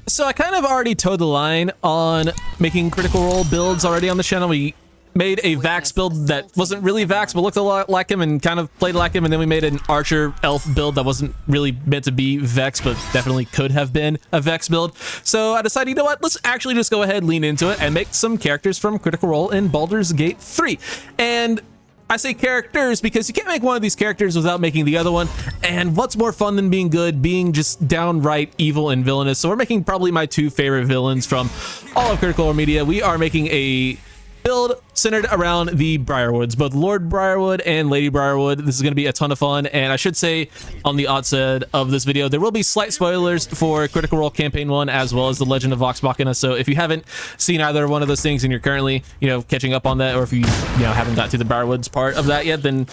So I kind of already towed the line on making Critical Role builds already on the channel. We made a Vax build that wasn't really Vax, but looked a lot like him and kind of played like him. And then we made an Archer Elf build that wasn't really meant to be Vex, but definitely could have been a Vex build. So I decided, you know what, let's actually just go ahead, lean into it, and make some characters from Critical Role in Baldur's Gate 3. And I say characters because you can't make one of these characters without making the other one. And what's more fun than being good? Being just downright evil and villainous. So we're making probably my two favorite villains from all of Critical Role media. We are making a build centered around the Briarwoods, both Lord Briarwood and Lady Briarwood. This is going to be a ton of fun, and I should say on the outset of this video, there will be slight spoilers for Critical Role Campaign 1 as well as The Legend of Vox Machina. So if you haven't seen either one of those things and you're currently, catching up on that, or if you haven't got to the Briarwoods part of that yet, then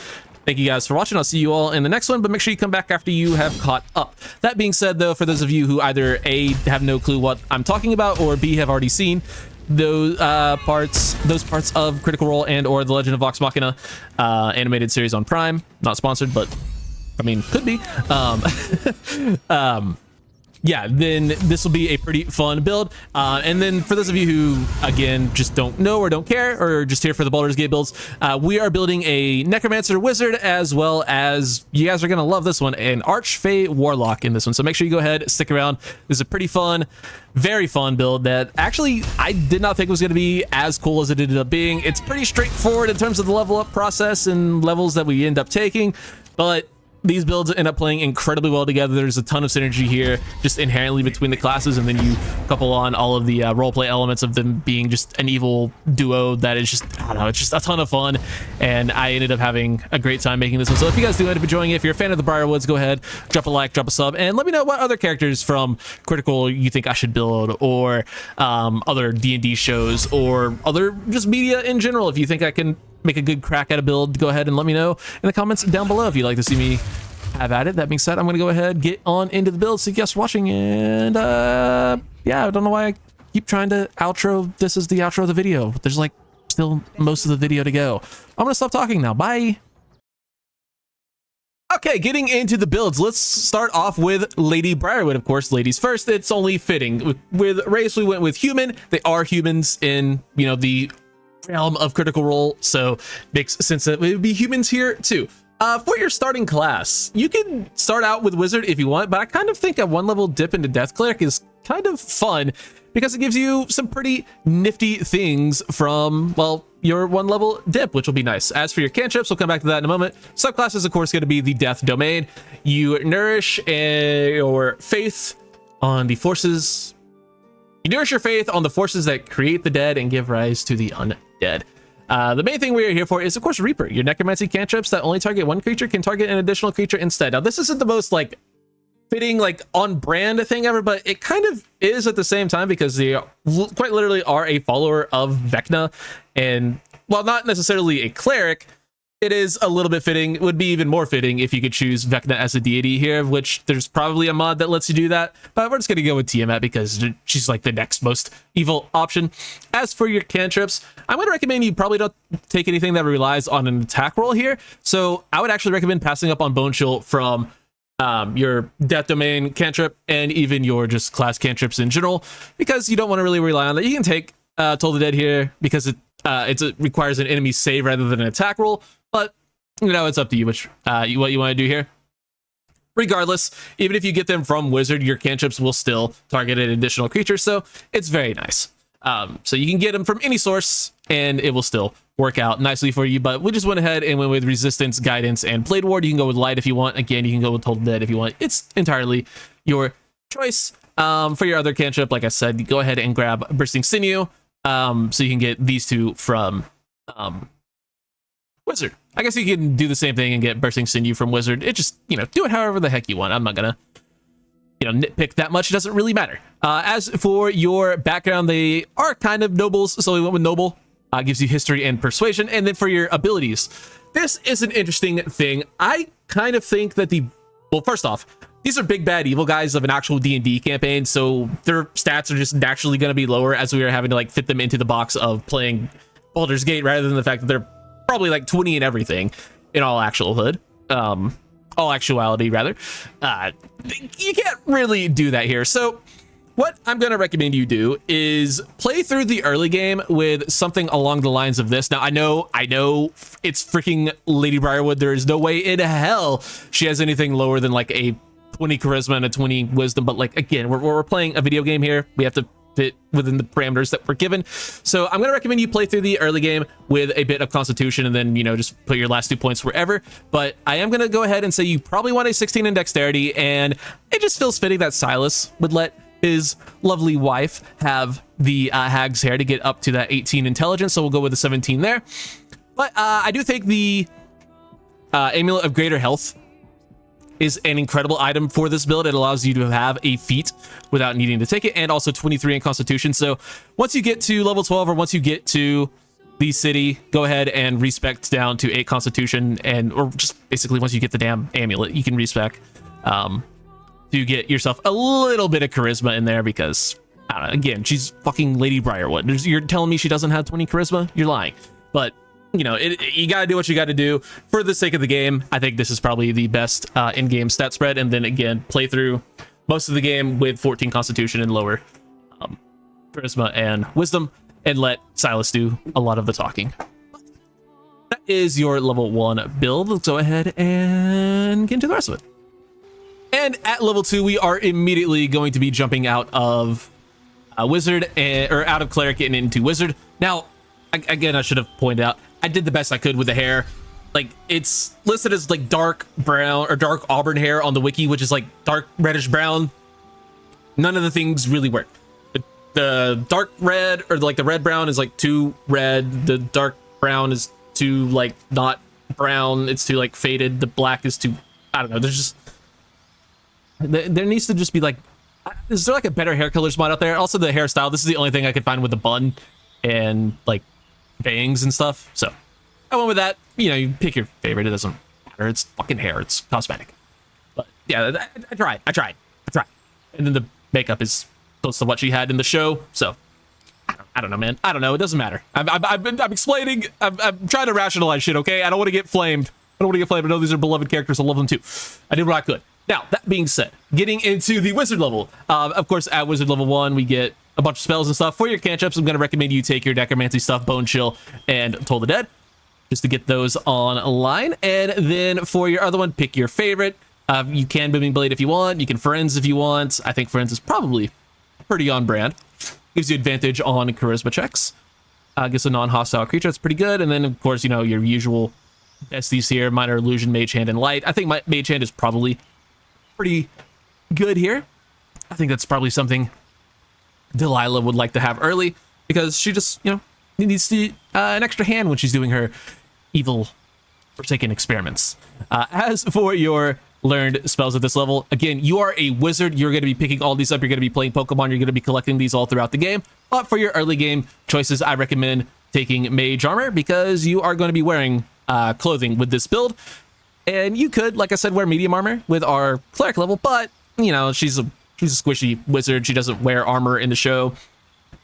thank you guys for watching. I'll see you all in the next one, but make sure you come back after you have caught up. That being said, though, for those of you who either A, have no clue what I'm talking about, or B, have already seen those parts of Critical Role and or The Legend of Vox Machina animated series on Prime, not sponsored, but I mean, could be. Yeah, then this will be a pretty fun build. And then for those of you who, again, just don't know or don't care, or just here for the Baldur's Gate builds, we are building a Necromancer Wizard, as well as, you guys are going to love this one, an Archfey Warlock in this one. So make sure you go ahead, stick around. This is a pretty fun, very fun build that actually I did not think was going to be as cool as it ended up being. It's pretty straightforward in terms of the level up process and levels that we end up taking, but these builds end up playing incredibly well together. There's a ton of synergy here just inherently between the classes, and then you couple on all of the roleplay elements of them being just an evil duo that is just, I don't know, it's just a ton of fun, and I ended up having a great time making this one. So if you guys do end up enjoying it, if you're a fan of the Briarwoods, go ahead, drop a like, drop a sub, and let me know what other characters from Critical you think I should build, or other D&D shows, or other just media in general. If you think I can make a good crack at a build, go ahead and let me know in the comments down below if you'd like to see me have at it. That being said, I'm going to go ahead, get on into the build. So you guys for watching, and yeah, I don't know why I keep trying to outro. This is the outro of the video. There's like still most of the video to go. I'm going to stop talking now. Bye. Okay, getting into the builds, let's start off with Lady Briarwood. Of course, ladies first. It's only fitting. With race, we went with human. They are humans in, the realm of Critical Role, so makes sense that it would be humans here too. For your starting class, you can start out with Wizard if you want, but I kind of think a one level dip into Death Cleric is kind of fun because it gives you some pretty nifty things from, well, your one level dip, which will be nice. As for your cantrips, we'll come back to that in a moment. Subclass is of course going to be the Death Domain. You nourish your faith on the forces. You nourish your faith on the forces that create the dead and give rise to the undead. The main thing we are here for is, of course, Reaper. Your necromancy cantrips that only target one creature can target an additional creature instead. Now, this isn't the most, fitting, on-brand thing ever, but it kind of is at the same time because they quite literally are a follower of Vecna. And, while not necessarily a cleric, it is a little bit fitting. It would be even more fitting if you could choose Vecna as a deity here, which there's probably a mod that lets you do that, but we're just going to go with Tiamat because she's like the next most evil option. As for your cantrips, I'm going to recommend you probably don't take anything that relies on an attack roll here. So I would actually recommend passing up on Bone Chill from your Death Domain cantrip and even your just class cantrips in general, because you don't want to really rely on that. You can take Toll the Dead here because it requires an enemy save rather than an attack roll. But, it's up to you what you want to do here. Regardless, even if you get them from Wizard, your cantrips will still target an additional creature, so it's very nice. So you can get them from any source, and it will still work out nicely for you, but we just went ahead and went with Resistance, Guidance, and Blade Ward. You can go with Light if you want. Again, you can go with Total Dead if you want. It's entirely your choice. For your other cantrip, like I said, go ahead and grab Bursting Sinew, so you can get these two from Wizard. I guess you can do the same thing and get Bursting Sinew from Wizard. It just, do it however the heck you want. I'm not gonna, nitpick that much. It doesn't really matter. As for your background, they are kind of nobles, so we went with Noble. Gives you history and persuasion. And then for your abilities, this is an interesting thing. I kind of think that well, first off, these are big bad evil guys of an actual D&D campaign, so their stats are just naturally going to be lower as we are having to fit them into the box of playing Baldur's Gate, rather than the fact that they're probably 20 and everything in all actuality rather. You can't really do that here. So what I'm going to recommend you do is play through the early game with something along the lines of this. Now, I know it's freaking Lady Briarwood. There is no way in hell she has anything lower than like a 20 charisma and a 20 wisdom. But like, again, we're playing a video game here. We have to fit within the parameters that we're given. So I'm going to recommend you play through the early game with a bit of constitution and then, you know, just put your last 2 points wherever. But I am going to go ahead and say you probably want a 16 in dexterity, and it just feels fitting that Silus would let his lovely wife have the hag's hair to get up to that 18 intelligence. So we'll go with the 17 there. But I do think the Amulet of Greater Health is an incredible item for this build. It allows you to have a feat without needing to take it, and also 23 in Constitution. So once you get to level 12, or once you get to the city, go ahead and respec down to 8 Constitution, and or just basically once you get the damn amulet, you can respec to get yourself a little bit of charisma in there, because I don't know, again, she's fucking Lady Briarwood. You're telling me she doesn't have 20 charisma? You're lying. But you know, you gotta do what you gotta do for the sake of the game. I think this is probably the best in-game stat spread, and then again, play through most of the game with 14 Constitution and lower charisma and wisdom, and let Silus do a lot of the talking. That is your level 1 build. Let's go ahead and get into the rest of it. And at level 2, we are immediately going to be jumping out of wizard, or out of cleric and into wizard. Now, again, I should have pointed out, I did the best I could with the hair. Like, it's listed as like dark brown or dark auburn hair on the wiki, which is like dark reddish brown. None of the things really work. The dark red, or like the red brown, is like too red. The dark brown is too like not brown. It's too like faded. The black is too, I don't know. There's just, there needs to just be like, is there like a better hair color spot out there? Also, the hairstyle, this is the only thing I could find with the bun and like bangs and stuff. So I went with that. You know, you pick your favorite. It doesn't matter. It's fucking hair. It's cosmetic. But yeah, I tried. And then the makeup is close to what she had in the show. So I don't know, man. I don't know. It doesn't matter. I'm explaining. I'm trying to rationalize shit. Okay. I don't want to get flamed. I know these are beloved characters. I love them too. I did what I could. Now, that being said, getting into the wizard level, of course, at wizard level 1, we get a bunch of spells and stuff. For your cantrips, I'm going to recommend you take your necromancy stuff, Bone Chill, and Toll the Dead, just to get those online. And then for your other one, pick your favorite. You can Booming Blade if you want. You can Friends if you want. I think Friends is probably pretty on brand. Gives you advantage on charisma checks. Gives a non-hostile creature. That's pretty good. And then, of course, you know, your usual besties here, Minor Illusion, Mage Hand, and Light. I think my Mage Hand is probably pretty good here. I think that's probably something Delilah would like to have early, because she just, you know, needs to, an extra hand when she's doing her evil Forsaken experiments. As for your learned spells at this level, again, you are a wizard. You're going to be picking all these up. You're going to be playing Pokemon. You're going to be collecting these all throughout the game. But for your early game choices, I recommend taking Mage Armor, because you are going to be wearing clothing with this build. And you could, like I said, wear medium armor with our cleric level, but you know, she's a squishy wizard. She doesn't wear armor in the show.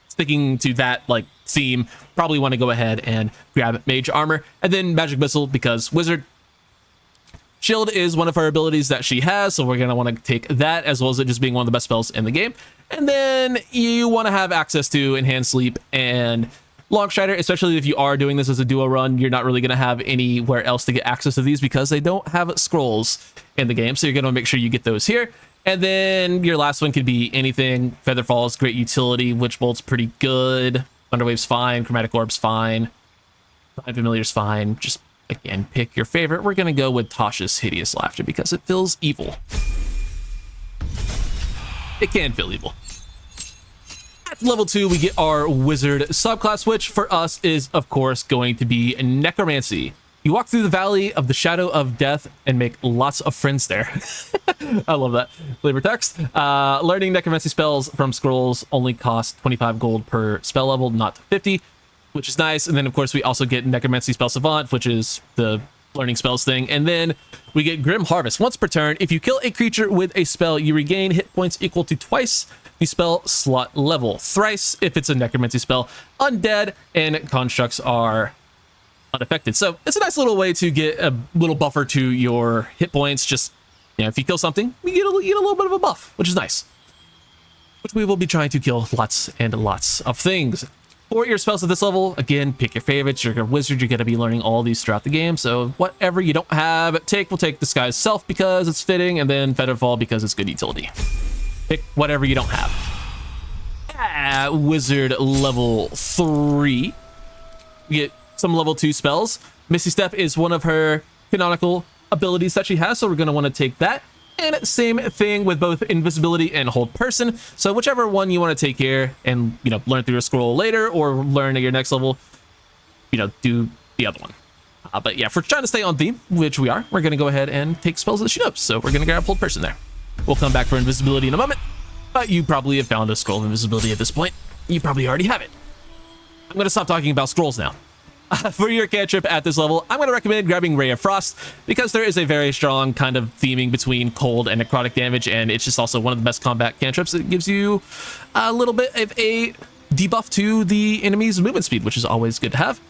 Sticking to that like theme, probably want to go ahead and grab Mage Armor, and then Magic Missile, because wizard. Shield is one of her abilities that she has, so we're going to want to take that, as well as it just being one of the best spells in the game. And then you want to have access to Enhanced Sleep and Long Strider, especially if you are doing this as a duo run. You're not really going to have anywhere else to get access to these, because they don't have scrolls in the game, so you're going to make sure you get those here. And then your last one could be anything. Featherfall is great utility. Witch Bolt's pretty good. Thunderwave's fine. Chromatic Orb's fine. Divine Familiar's fine. Just, again, pick your favorite. We're going to go with Tasha's Hideous Laughter, because it feels evil. It can feel evil. At level 2, we get our wizard subclass, which for us is, of course, going to be necromancy. You walk through the valley of the shadow of death and make lots of friends there. I love that flavor text. Learning necromancy spells from scrolls only cost 25 gold per spell level, not 50, which is nice. And then, of course, we also get necromancy spell savant, which is the learning spells thing. And then we get Grim Harvest. Once per turn, if you kill a creature with a spell, you regain hit points equal to twice the spell slot level, thrice if it's a necromancy spell. Undead and constructs are unaffected. So it's a nice little way to get a little buffer to your hit points. Just, you know, if you kill something, you get a little bit of a buff, which is nice. which we will be trying to kill lots and lots of things. For your spells at this level, again, pick your favorites. You're a wizard, you're going to be learning all these throughout the game, so whatever you don't have, we'll take Disguise Self because it's fitting, and then Featherfall because it's good utility. Pick whatever you don't have. At wizard level 3, we get some level 2 spells. Misty Step is one of her canonical abilities that she has, so we're going to want to take that. And same thing with both invisibility and hold person. So whichever one you want to take here and, learn through a scroll later or learn at your next level, do the other one. But yeah, if we're trying to stay on theme, which we are, we're going to go ahead and take spells that she knows. So we're going to grab hold person there. We'll come back for invisibility in a moment, but you probably have found a scroll of invisibility at this point. You probably already have it. I'm going to stop talking about scrolls now. For your cantrip at this level, I'm going to recommend grabbing Ray of Frost because there is a very strong kind of theming between cold and necrotic damage, and it's just also one of the best combat cantrips. It gives you a little bit of a debuff to the enemy's movement speed, which is always good to have.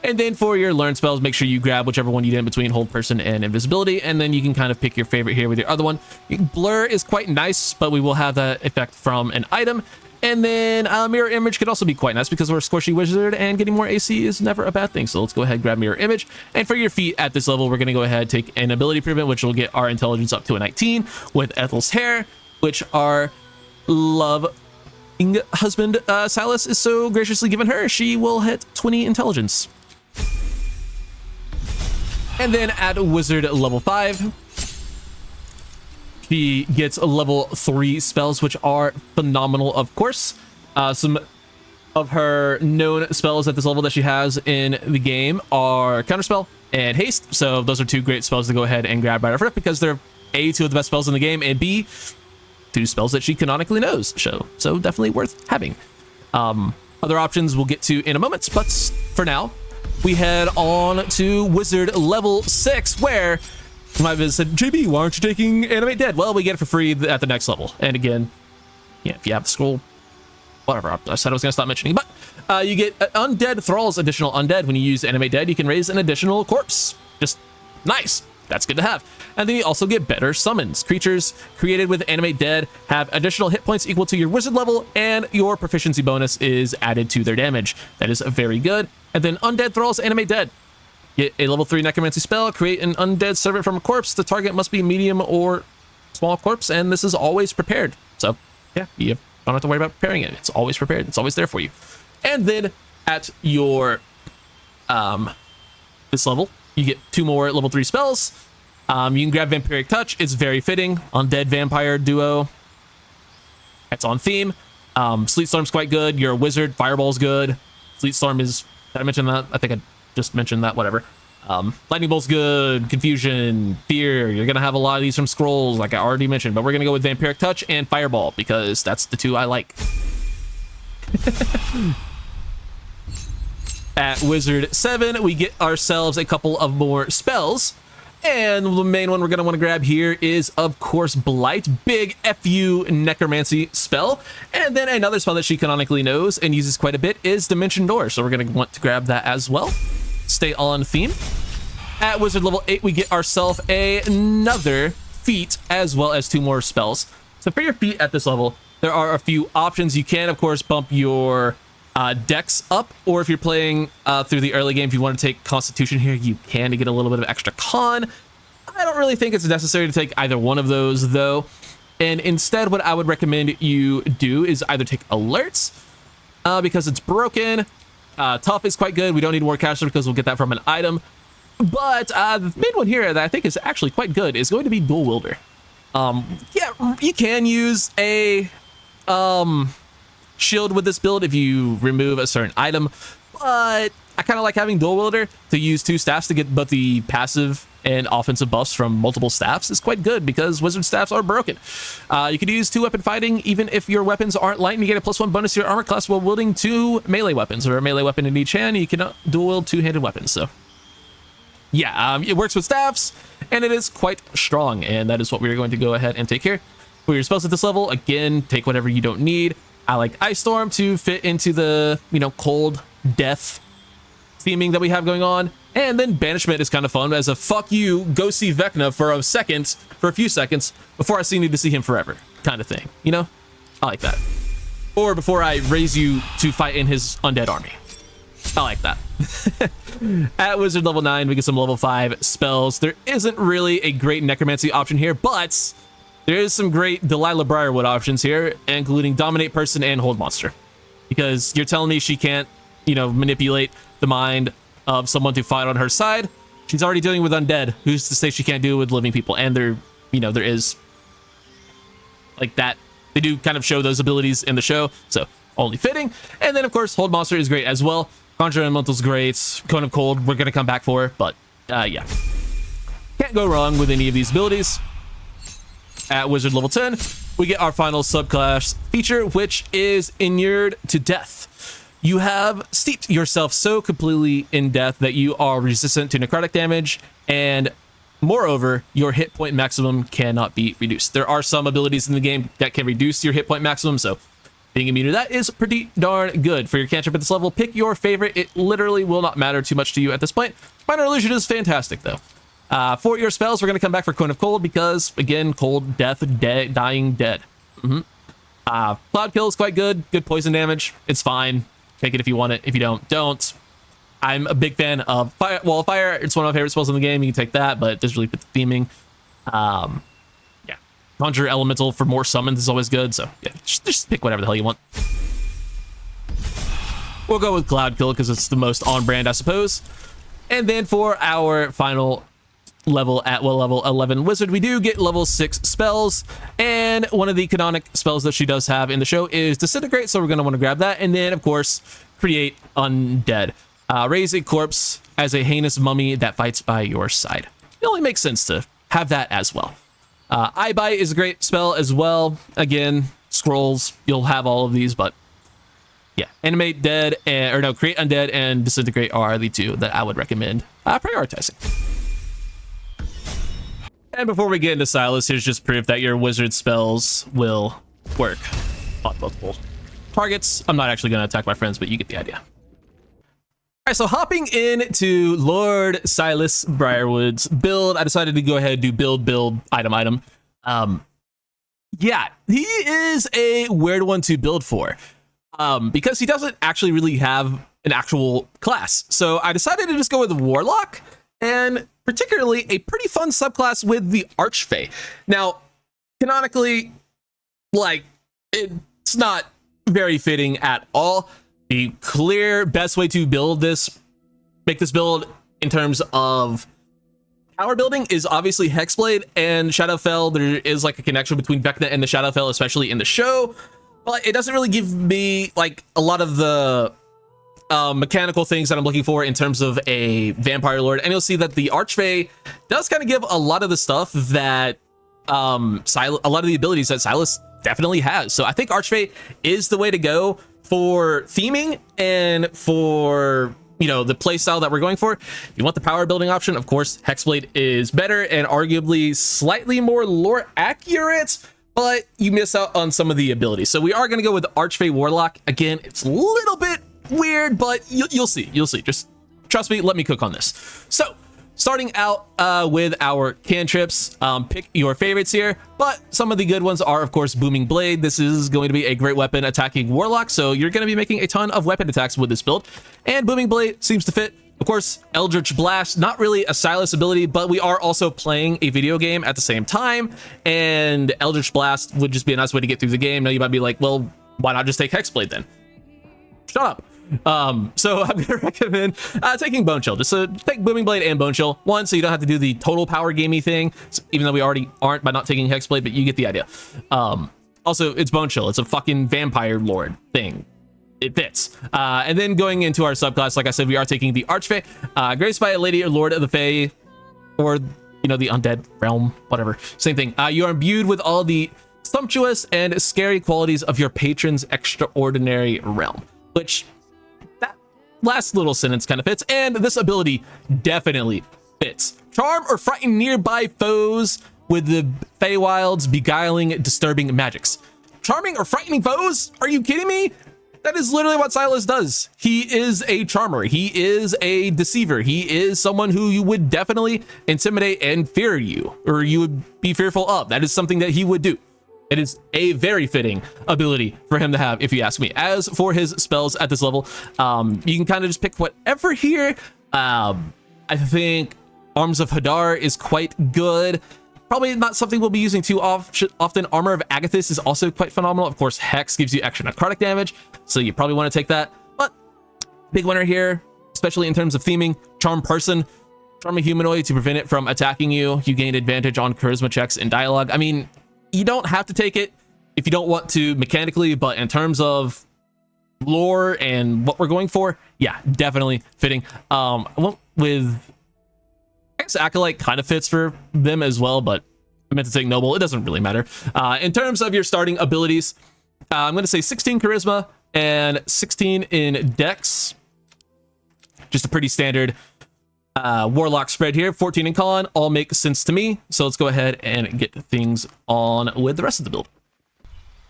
And then for your learn spells, make sure you grab whichever one you did in between hold person and invisibility, and then you can kind of pick your favorite here with your other one. Blur is quite nice, but we will have that effect from an item. And then Mirror Image could also be quite nice because we're a squishy wizard and getting more AC is never a bad thing. So let's go ahead and grab Mirror Image. And for your feat at this level, we're going to go ahead and take an ability improvement, which will get our intelligence up to a 19 with Ethel's Hair, which our loving husband Silus is so graciously given her. She will hit 20 intelligence. And then at wizard level 5, she gets a level 3 spells, which are phenomenal, of course. Some of her known spells at this level that she has in the game are Counterspell and Haste. So those are 2 great spells to go ahead and grab right off rip because they're A, 2 of the best spells in the game, and B, 2 spells that she canonically knows. So definitely worth having. Other options we'll get to in a moment, but for now, we head on to wizard level 6, where you might have said, JB, why aren't you taking Animate Dead? Well, we get it for free at the next level. And again, yeah, if you have the scroll, whatever. I said I was going to stop mentioning, but you get Undead Thralls, additional Undead. When you use Animate Dead, you can raise an additional corpse. Just nice. That's good to have. And then you also get better summons. Creatures created with Animate Dead have additional hit points equal to your wizard level, and your proficiency bonus is added to their damage. That is very good. And then Undead Thralls, Animate Dead. Get a level 3 necromancy spell, create an undead servant from a corpse. The target must be medium or small corpse, and this is always prepared. So yeah, you don't have to worry about preparing it. It's always prepared. It's always there for you. And then at your this level, you get 2 more level 3 spells. You can grab Vampiric Touch. It's very fitting. Undead Vampire duo. That's on theme. Sleet Storm's quite good. You're a wizard. Fireball's good. Sleet Storm is... Did I mention that? I think I just mentioned that. Whatever. Lightning Bolt's good. Confusion. Fear. You're going to have a lot of these from scrolls, like I already mentioned. But we're going to go with Vampiric Touch and Fireball because that's the 2 I like. At Wizard 7, we get ourselves a couple of more spells. And the main one we're going to want to grab here is, of course, Blight. Big FU necromancy spell. And then another spell that she canonically knows and uses quite a bit is Dimension Door. So we're going to want to grab that as well. Stay on theme. At Wizard level 8, we get ourselves another feat as well as 2 more spells. So for your feat at this level, there are a few options. You can, of course, bump your dex up, or if you're playing through the early game, if you want to take Constitution here, you can to get a little bit of extra con. I don't really think it's necessary to take either one of those though, and instead what I would recommend you do is either take alerts because it's broken. Tough is quite good. We don't need War Caster because we'll get that from an item, but the main one here that I think is actually quite good is going to be Dual Wielder. Yeah, you can use a shield with this build if you remove a certain item, but I kind of like having Dual Wielder to use 2 staffs to get both the passive and offensive buffs from multiple staffs is quite good because wizard staffs are broken. You could use 2 weapon fighting even if your weapons aren't light, and you get a +1 bonus to your armor class while wielding 2 melee weapons, or a melee weapon in each hand. You can dual wield 2-handed weapons. So yeah, it works with staffs and it is quite strong, and that is what we're going to go ahead and take here. For your spells at this level, again, take whatever you don't need. I like Ice Storm to fit into the, cold death theming that we have going on. And then Banishment is kind of fun as a fuck you, go see Vecna for a few seconds before I need to see him forever kind of thing, I like that. Or before I raise you to fight in his undead army. I like that. At wizard level 9, we get some level 5 spells. There isn't really a great necromancy option here, but there is some great Delilah Briarwood options here, including dominate person and hold monster. Because you're telling me she can't, you know, manipulate the mind of someone to fight on her side. She's already dealing with undead. Who's to say she can't do it with living people? And there, you know, there is like that. They do kind of show those abilities in the show, so only fitting. And then, of course, hold monster is great as well. Conjure Elemental's great. Cone of Cold, we're going to come back for, but yeah. Can't go wrong with any of these abilities. At wizard level 10, we get our final subclass feature, which is Inured to Death. You have steeped yourself so completely in death that you are resistant to necrotic damage, and moreover, your hit point maximum cannot be reduced. There are some abilities in the game that can reduce your hit point maximum, so being immune to that is pretty darn good. For your cantrip at this level, pick your favorite. It literally will not matter too much to you at this point. Minor Illusion is fantastic, though. For your spells, we're going to come back for Cone of Cold because, again, cold, death, dying, dead. Cloud Kill is quite good. Good poison damage. It's fine. Take it if you want it. If you don't, don't. I'm a big fan of Wall of Fire. It's one of my favorite spells in the game. You can take that, but it doesn't really fit the theming. Yeah. Conjure Elemental for more summons is always good. So, yeah, just pick whatever the hell you want. We'll go with Cloud Kill because it's the most on brand, I suppose. And then for our final level at level 11 wizard, we do get level 6 spells, and one of the canonic spells that she does have in the show is Disintegrate, so we're going to want to grab that. And then, of course, Create Undead. Raise a corpse as a heinous mummy that fights by your side. It only makes sense to have that as well. Eye Bite is a great spell as well. Again, scrolls, you'll have all of these, but yeah, Animate Dead, Create Undead and Disintegrate are the two that I would recommend prioritizing. And before we get into Silus, here's just proof that your wizard spells will work on multiple targets. I'm not actually going to attack my friends, but you get the idea. All right, so hopping into Lord Silus Brierwood's build, I decided to go ahead and do build, item. Yeah, he is a weird one to build for because he doesn't actually really have an actual class. So I decided to just go with Warlock, and particularly a pretty fun subclass with the Archfey. Now, canonically, like, it's not very fitting at all. The clear best way to build this, make this build in terms of power building is obviously Hexblade and Shadowfell. There is like a connection between Vecna and the Shadowfell, especially in the show, but it doesn't really give me like a lot of the mechanical things that I'm looking for in terms of a vampire lord. And you'll see that the Archfey does kind of give a lot of the stuff that a lot of the abilities that Silus definitely has. So I think Archfey is the way to go for theming and for, you know, the play style that we're going for. If you want the power building option, of course, Hexblade is better and arguably slightly more lore accurate, but you miss out on some of the abilities. So we are going to go with Archfey Warlock. Again, it's a little bit weird, but you'll see. Just trust me, let me cook on this. So starting out with our cantrips, pick your favorites here, but some of the good ones are, of course, Booming Blade. This is going to be a great weapon attacking Warlock, so you're going to be making a ton of weapon attacks with this build, and Booming Blade seems to fit. Of course, Eldritch Blast, not really a Silus ability, but we are also playing a video game at the same time, and Eldritch Blast would just be a nice way to get through the game. Now you might be like, well, why not just take Hexblade then? Shut up. So I'm gonna recommend taking Bone Chill. Just take Booming Blade and Bone Chill. One, so you don't have to do the total power gamey thing, even though we already aren't by not taking Hexblade, but you get the idea. Also, it's Bone Chill. It's a fucking vampire lord thing. It fits. And then going into our subclass, like I said, we are taking the Archfey, graced by a lady or lord of the Fae, or, you know, the undead realm, whatever. Same thing. You are imbued with all the sumptuous and scary qualities of your patron's extraordinary realm, which that last little sentence kind of fits, and this ability definitely fits. Charm or frighten nearby foes with the Feywild's beguiling, disturbing magics. Charming or frightening foes? Are you kidding me? That is literally what Silus does. He is a charmer. He is a deceiver. He is someone who you would definitely intimidate and fear you, or you would be fearful of. That is something that he would do. It is a very fitting ability for him to have, if you ask me. As for his spells at this level, you can kind of just pick whatever here. I think Arms of Hadar is quite good. Probably not something we'll be using too often. Armor of Agathis is also quite phenomenal. Of course, Hex gives you extra necrotic damage, so you probably want to take that. But big winner here, especially in terms of theming, Charm Person. Charm a humanoid to prevent it from attacking you. You gain advantage on charisma checks and dialogue. I mean, you don't have to take it if you don't want to mechanically, but in terms of lore and what we're going for, yeah, definitely fitting. I went with, I guess Acolyte kind of fits for them as well, but I meant to say Noble. It doesn't really matter. In terms of your starting abilities, I'm going to say 16 charisma and 16 in dex. Just a pretty standard warlock spread here. 14 in con, all make sense to me. So let's go ahead and get things on with the rest of the build.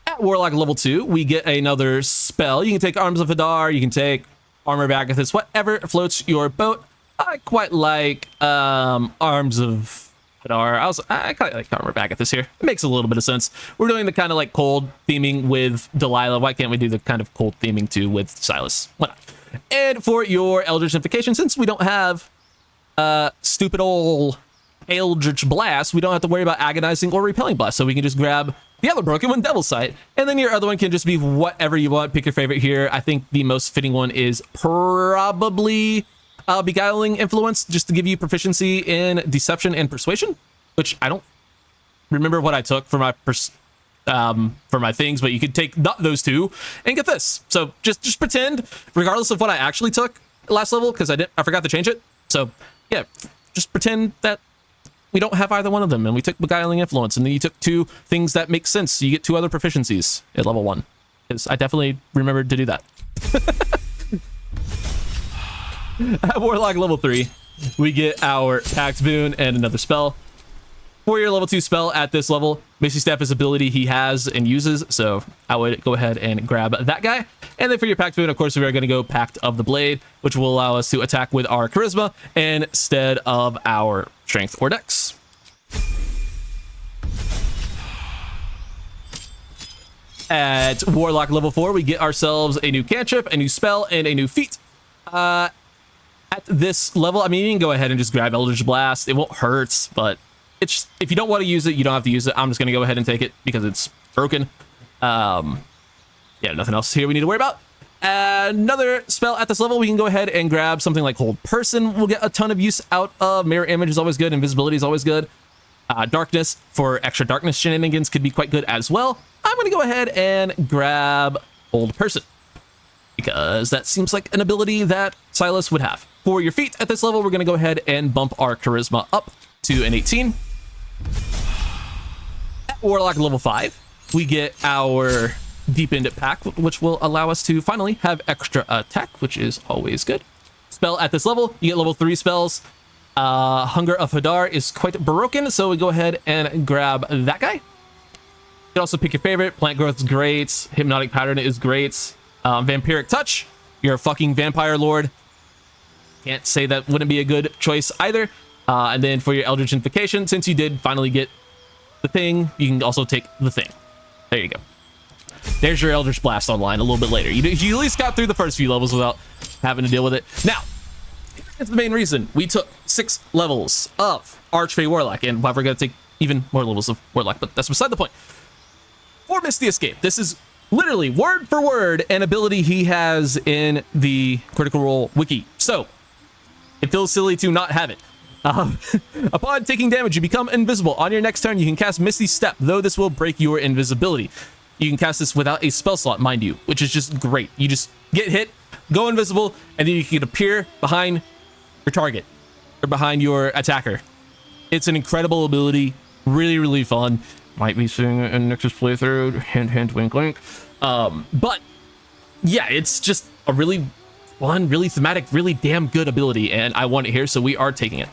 At warlock level 2, we get another spell. You can take Arms of Hadar, you can take Armor of Agathis, whatever floats your boat. I quite like Arms of Hadar. I quite like Armor of Agathis here. It makes a little bit of sense. We're doing the kind of like cold theming with Delilah. Why can't we do the kind of cold theming too with Silus? Why not? And for your Eldritch Invocation, since we don't have stupid old Eldritch Blast, we don't have to worry about Agonizing or Repelling Blast, so we can just grab the other broken one, Devil's Sight, and then your other one can just be whatever you want. Pick your favorite here. I think the most fitting one is probably Beguiling Influence, just to give you proficiency in Deception and Persuasion, which I don't remember what I took for my things, but you could take those two and get this. So just pretend, regardless of what I actually took last level, because I forgot to change it. So yeah, just pretend that we don't have either one of them, and we took Beguiling Influence, and then you took two things that make sense. So you get two other proficiencies at level 1, because I definitely remembered to do that. At Warlock level 3, we get our Pact Boon and another spell. For your level 2 spell at this level, Misty Step is ability he has and uses, so I would go ahead and grab that guy. And then for your Pact Boon, of course, we are going to go Pact of the Blade, which will allow us to attack with our Charisma instead of our Strength or Dex. At Warlock level 4, we get ourselves a new cantrip, a new spell, and a new feat. At this level, I mean, you can go ahead and just grab Eldritch Blast. It won't hurt, but it's just, if you don't want to use it, you don't have to use it. I'm just going to go ahead and take it because it's broken. Yeah, nothing else here we need to worry about. Another spell at this level, we can go ahead and grab something like Hold Person. We'll get a ton of use out of. Mirror Image is always good. Invisibility is always good. Darkness for extra darkness shenanigans could be quite good as well. I'm going to go ahead and grab Hold Person, because that seems like an ability that Silus would have. For your feat at this level, we're going to go ahead and bump our Charisma up to an 18. At Warlock level 5, we get our Deepened Pact, which will allow us to finally have extra attack, which is always good. Spell at this level, you get level 3 spells. Hunger of Hadar is quite broken, so we go ahead and grab that guy. You can also pick your favorite. Plant Growth is great. Hypnotic Pattern is great. Vampiric Touch, you're a fucking vampire lord. Can't say that wouldn't be a good choice either. And then for your Eldritch Invocation, since you did finally get the thing, you can also take the thing. There you go. There's your Eldritch Blast online a little bit later. You at least got through the first few levels without having to deal with it. Now, it's the main reason we took 6 levels of Archfey Warlock, and we're going to take even more levels of Warlock, but that's beside the point. For Misty Escape, this is literally word for word an ability he has in the Critical Role wiki. So it feels silly to not have it. Upon taking damage, you become invisible. On your next turn, you can cast Misty Step, though this will break your invisibility. You can cast this without a spell slot, mind you, which is just great. You just get hit, go invisible, and then you can appear behind your target or behind your attacker. It's an incredible ability, really, really fun. Might be seeing it in Nexus playthrough, hint, hint, wink, wink. But yeah, it's just a really fun, really thematic, really damn good ability, and I want it here, so we are taking it.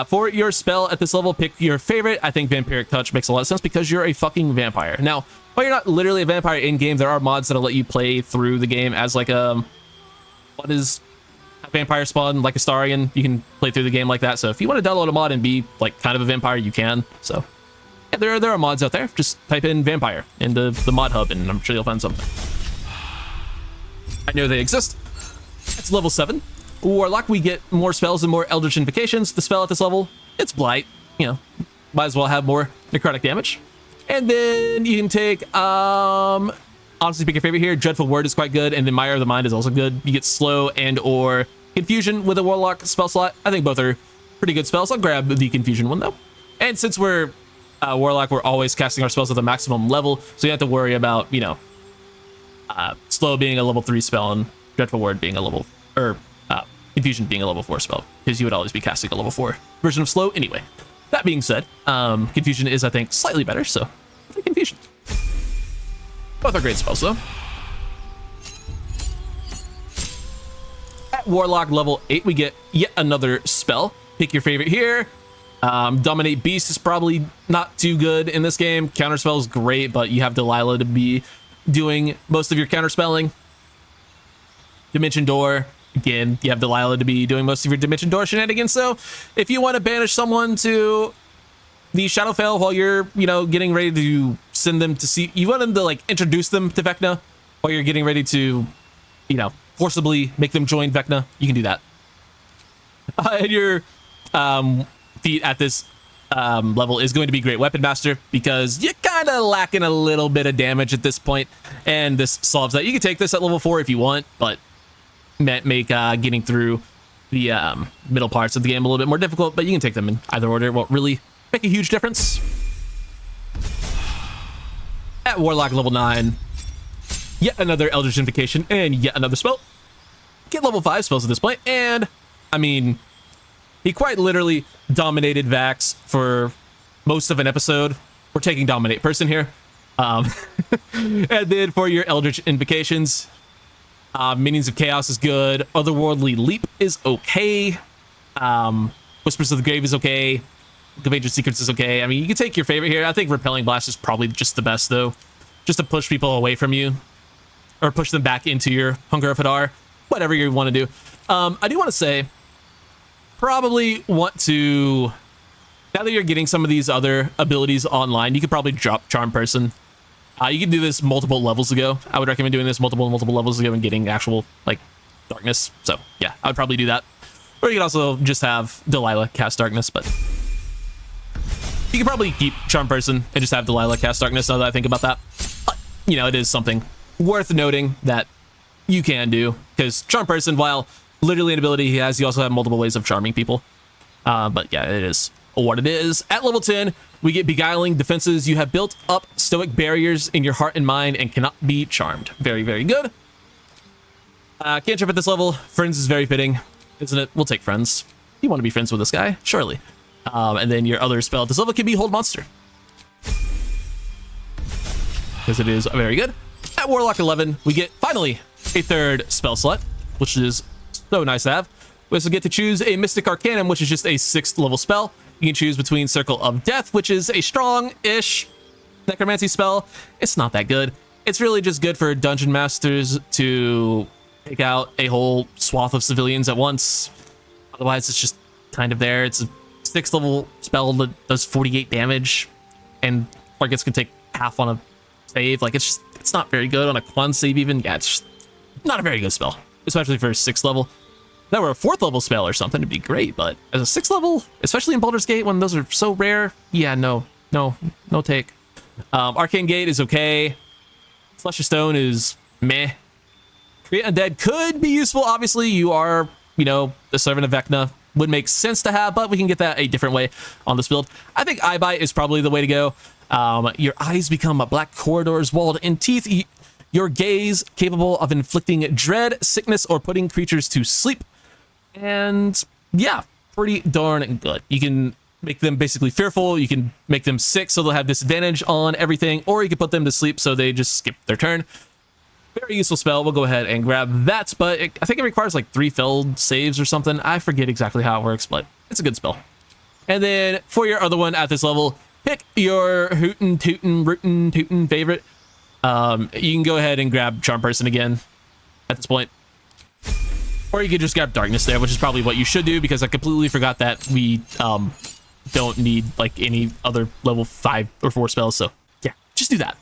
For your spell at this level, pick your favorite. I think Vampiric Touch makes a lot of sense because you're a fucking vampire. Now, while you're not literally a vampire in-game, there are mods that'll let you play through the game as like a... What is... a vampire spawn, like Astarion. You can play through the game like that, so if you want to download a mod and be like kind of a vampire, you can. So Yeah, there are mods out there. Just type in vampire into the mod hub, and I'm sure you'll find something. I know they exist. It's level 7. Warlock, we get more spells and more Eldritch Invocations. The spell at this level, it's Blight. You know, might as well have more necrotic damage. And then you can take, honestly, pick your favorite here. Dreadful Word is quite good, and then Mire of the Mind is also good. You get Slow and or Confusion with a Warlock spell slot. I think both are pretty good spells. I'll grab the Confusion one, though. And since we're Warlock, we're always casting our spells at the maximum level, so you have to worry about, you know, Slow being a level 3 spell and Dreadful Word being a level, or Confusion being a level 4 spell, because you would always be casting a level 4 version of Slow anyway. That being said, Confusion is, I think, slightly better, so I think Confusion. Both are great spells, though. At Warlock level 8, we get yet another spell. Pick your favorite here. Dominate Beast is probably not too good in this game. Counterspell is great, but you have Delilah to be doing most of your counterspelling. Dimension Door, again, you have Delilah to be doing most of your Dimension Door shenanigans. So if you want to banish someone to the Shadowfell while you're, you know, getting ready to send them to see, you want them to like introduce them to Vecna while you're getting ready to, you know, forcibly make them join Vecna, you can do that. And your feat at this level is going to be Great Weapon Master, because you're kind of lacking a little bit of damage at this point, and this solves that. You can take this at level 4 if you want, but make getting through the middle parts of the game a little bit more difficult, but you can take them in either order. It won't really make a huge difference. At Warlock level 9, yet another Eldritch Invocation and yet another spell. Get level 5 spells at this point, and I mean, he quite literally dominated Vax for most of an episode. We're taking Dominate Person here. And then for your Eldritch Invocations, Minions of Chaos is good. Otherworldly Leap is okay. Whispers of the Grave is okay. Convention Secrets is okay. I mean, you can take your favorite here. I think Repelling Blast is probably just the best, though. Just to push people away from you. Or push them back into your Hunger of Hadar. Whatever you want to do. I do want to say, probably want to, now that you're getting some of these other abilities online, you could probably drop Charm Person. You can do this multiple levels ago. I would recommend doing this multiple levels ago and getting actual, like, darkness. So, yeah, I would probably do that. Or you could also just have Delilah cast darkness, but you could probably keep Charm Person and just have Delilah cast darkness now that I think about that. But, you know, it is something worth noting that you can do, because Charm Person, while literally an ability he has, you also have multiple ways of charming people. But yeah, it is what it is. At level 10, we get Beguiling Defenses. You have built up stoic barriers in your heart and mind and cannot be charmed. Very, very good. Cantrip at this level. Friends is very fitting, isn't it? We'll take Friends. You want to be friends with this guy? Surely. And then your other spell at this level can be Hold Monster, because it is very good. At Warlock 11, we get, finally, a third spell slot, which is so nice to have. We also get to choose a Mystic Arcanum, which is just a 6th level spell. You can choose between Circle of Death, which is a strong-ish necromancy spell. It's not that good. It's really just good for dungeon masters to take out a whole swath of civilians at once. Otherwise, it's just kind of there. It's a 6th level spell that does 48 damage, and targets can take half on a save. Like, it's not very good on a Quan save even. Yeah, it's just not a very good spell, especially for a 6th level. If that were a 4th level spell or something, it'd be great, but as a 6th level, especially in Baldur's Gate when those are so rare, yeah, no take. Arcane Gate is okay. Flesh of Stone is meh. Create Undead could be useful. Obviously, you are, you know, the servant of Vecna. Would make sense to have, but we can get that a different way on this build. I think Eye Bite is probably the way to go. Your eyes become black corridors walled in teeth. Your gaze capable of inflicting dread, sickness, or putting creatures to sleep. And yeah, pretty darn good. You can make them basically fearful. You can make them sick so they'll have disadvantage on everything, or you can put them to sleep so they just skip their turn. Very useful spell. We'll go ahead and grab that, but I think it requires like 3 failed saves or something. I forget exactly how it works, but it's a good spell. And then for your other one at this level, pick your hootin' tootin' rootin' tootin' favorite. You can go ahead and grab Charm Person again at this point. Or you could just grab Darkness there, which is probably what you should do, because I completely forgot that we don't need like any other level 5 or 4 spells. So yeah, just do that.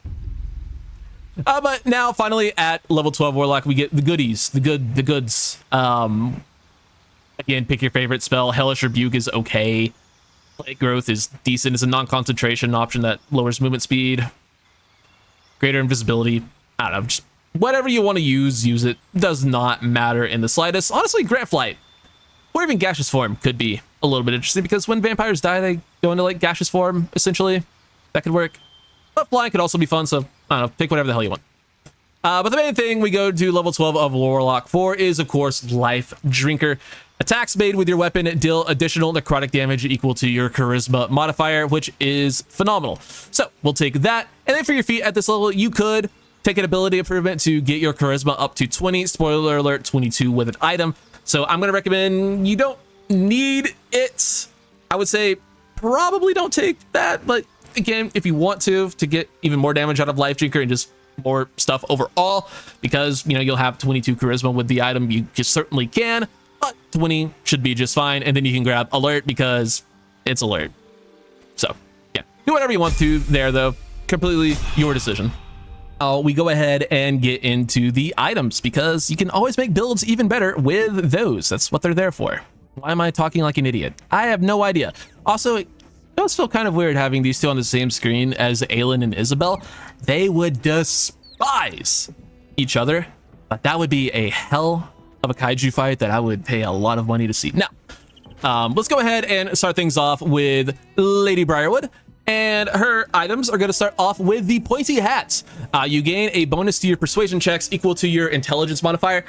But now finally at level 12 Warlock, we get the goodies, the goods. Again, pick your favorite spell. Hellish Rebuke is okay. Plague Growth is decent. It's a non-concentration option that lowers movement speed. Greater invisibility. I don't know, just whatever you want to use it. Does not matter in the slightest. Honestly, Grant Flight or even Gaseous Form could be a little bit interesting, because when vampires die, they go into like gaseous form, essentially. That could work. But flying could also be fun, so I don't know, pick whatever the hell you want. But the main thing we go to level 12 of Warlock for is, of course, Life Drinker. Attacks made with your weapon deal additional necrotic damage equal to your charisma modifier, which is phenomenal. So we'll take that. And then for your feat at this level, you could take an ability improvement to get your charisma up to 20. Spoiler alert, 22 with an item. So I'm going to recommend you don't need it. I would say probably don't take that. But again, if you want to get even more damage out of Life Drinker and just more stuff overall, because, you know, you'll have 22 charisma with the item, you just certainly can. But 20 should be just fine, and then you can grab alert because it's alert. So yeah, do whatever you want to there, though. Completely your decision. We go ahead and get into the items, because you can always make builds even better with those. That's what they're there for. Why am I talking like an idiot? I have no idea. Also, it does feel kind of weird having these two on the same screen as Aelin and Isabel. They would despise each other, but that would be a hell of a kaiju fight that I would pay a lot of money to see. Now, let's go ahead and start things off with Lady Briarwood, and her items are going to start off with the pointy hats. You gain a bonus to your persuasion checks equal to your intelligence modifier.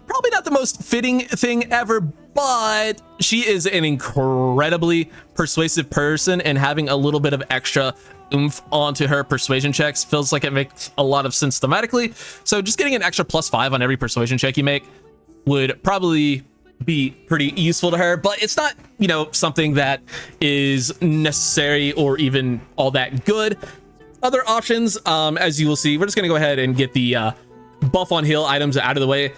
Probably not the most fitting thing ever, but she is an incredibly persuasive person, and having a little bit of extra oomph onto her persuasion checks feels like it makes a lot of sense thematically. So just getting an extra +5 on every persuasion check you make would probably be pretty useful to her, but it's not, you know, something that is necessary or even all that good. Other options, as you will see, we're just gonna go ahead and get the buff on heal items out of the way.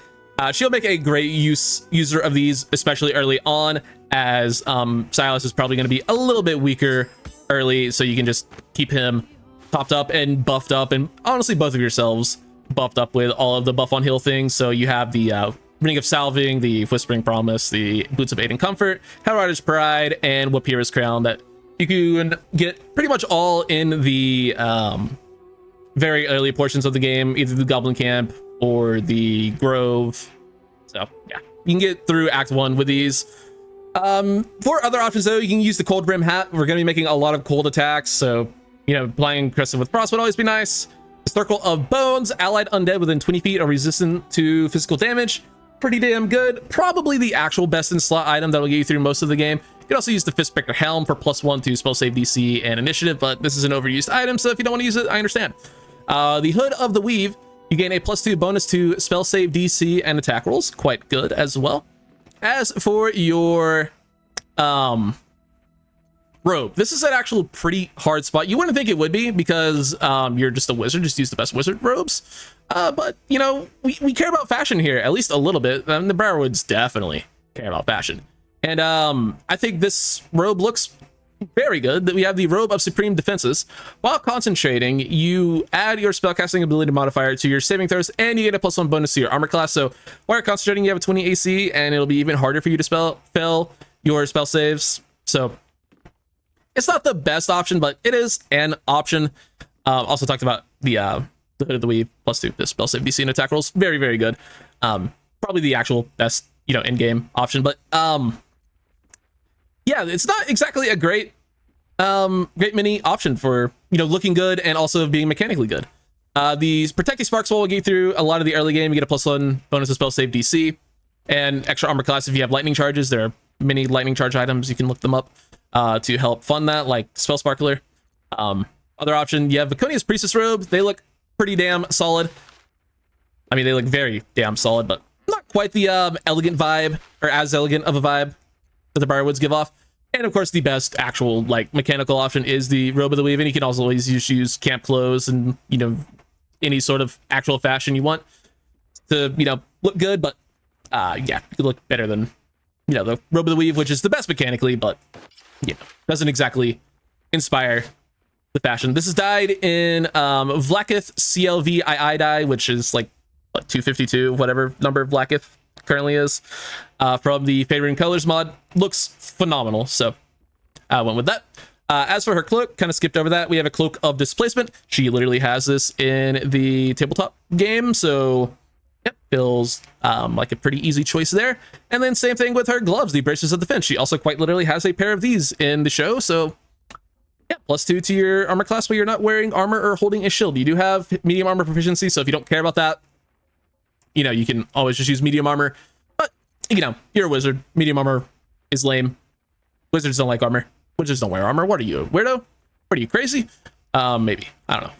She'll make a great user of these, especially early on, as Silus is probably going to be a little bit weaker early, so you can just keep him topped up and buffed up, and honestly both of yourselves buffed up with all of the buff on heal things. So you have the Ring of Salving, the Whispering Promise, the Boots of Aid and Comfort, Hellrider's Pride, and Wapira's Crown, that you can get pretty much all in the very early portions of the game, either the Goblin Camp or the Grove. So yeah, you can get through Act 1 with these. For other options though, you can use the Cold Brim Hat. We're going to be making a lot of cold attacks, so, you know, applying Crescent with Frost would always be nice. Circle of Bones, allied undead within 20 feet are resistant to physical damage. Pretty damn good. Probably the actual best in slot item that'll get you through most of the game. You can also use the Fistbreaker Helm for +1 to spell save DC and initiative, but this is an overused item, so if you don't want to use it, I understand. The Hood of the Weave, you gain a +2 bonus to spell save DC and attack rolls. Quite good as well. As for your robe, this is an actual pretty hard spot. You wouldn't think it would be, because you're just a wizard, just use the best wizard robes. But, you know, we care about fashion here, at least a little bit. The Briarwoods definitely care about fashion. And I think this robe looks very good. That we have the Robe of Supreme Defenses. While concentrating, you add your spellcasting ability modifier to your saving throws, and you get a +1 bonus to your armor class. So while you're concentrating, you have a 20 AC, and it'll be even harder for you to fail your spell saves. So it's not the best option, but it is an option. Also talked about the Hood of the Weave +2 to spell save DC and attack rolls. Very, very good. Probably the actual best, you know, in-game option, but yeah, it's not exactly a great mini option for, you know, looking good and also being mechanically good. These Protecting Sparks will get you through a lot of the early game. You get a +1 bonus to spell save DC and extra armor class if you have lightning charges. There are many lightning charge items. You can look them up to help fund that, like Spell Sparkler. Other option, you have Viconia's Priestess Robe. They look pretty damn solid. I mean, they look very damn solid, but not quite the elegant vibe, or as elegant of a vibe that the Briarwoods give off. And of course, the best actual like mechanical option is the Robe of the Weave, and you can also always use camp clothes and, you know, any sort of actual fashion you want to, you know, look good. But yeah, you could look better than, you know, the Robe of the Weave, which is the best mechanically, but you know, doesn't exactly inspire the fashion. This is dyed in Vlaakith CLV dye, which is like what, 252, whatever number Vlaakith currently is, from the Favoring Colors mod. Looks phenomenal, so I went with that. As for her cloak, kind of skipped over that. We have a Cloak of Displacement. She literally has this in the tabletop game, so yep, feels like a pretty easy choice there. And then same thing with her gloves, the Braces of Defense. She also quite literally has a pair of these in the show, so yeah, +2 to your armor class while you're not wearing armor or holding a shield. You do have medium armor proficiency, so if you don't care about that, you know, you can always just use medium armor. But, you know, you're a wizard. Medium armor is lame. Wizards don't like armor. Wizards don't wear armor. What are you, a weirdo? What are you, crazy? Maybe. I don't